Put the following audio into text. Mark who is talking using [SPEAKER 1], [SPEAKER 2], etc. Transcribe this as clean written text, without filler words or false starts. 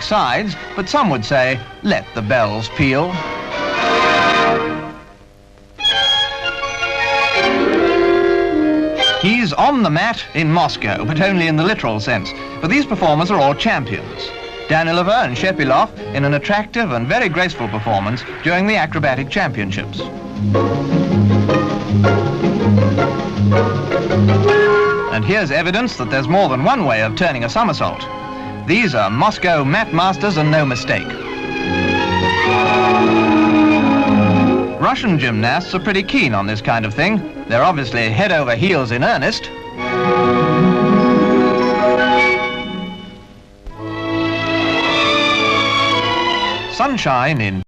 [SPEAKER 1] sides, but some would say, let the bells peal. He's on the mat in Moscow, but only in the literal sense. For these performers are all champions. Danilova and Shepilov in an attractive and very graceful performance during the acrobatic championships. And here's evidence that there's more than one way of turning a somersault. These are Moscow mat masters and no mistake. Russian gymnasts are pretty keen on this kind of thing. They're obviously head over heels in earnest. Sunshine in